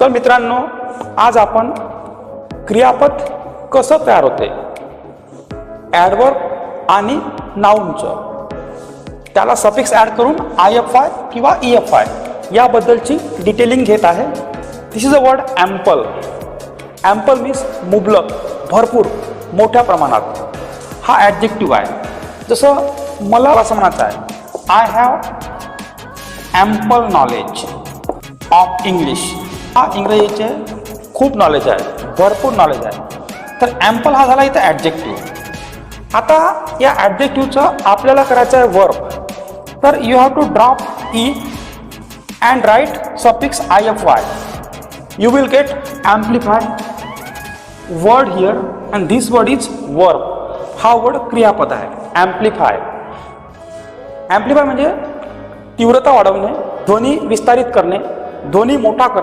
तर मित्रांनो, आज आपण क्रियापद कसं तयार होते, ॲडवर्ब आणि नाऊनचं, त्याला सफिक्स ॲड करून IFI किंवा EFI याबद्दलची डिटेलिंग घेत आहे. This is a word ample. Ample means मुबलक, भरपूर, मोठ्या प्रमाणात. हा ॲडजेक्टिव्ह आहे. जसं मला असं म्हणायचं आहे, I have ample knowledge of English. हा इंग्रजीचे खूप नॉलेज आहे, भरपूर नॉलेज आहे. तर ॲम्पल हा झाला इथं ॲडजेक्टिव्ह. आता या ॲडजेक्टिव्हचं आपल्याला करायचं आहे वर्ब. तर you have to drop E and write suffix IFI. You will get amplify word here and this word is verb. हा वर्ड क्रियापद आहे, ॲम्प्लिफाय. ॲम्प्लिफाय म्हणजे तीव्रता वाढवणे, ध्वनी विस्तारित करणे, ध्वनी मोठा करणे.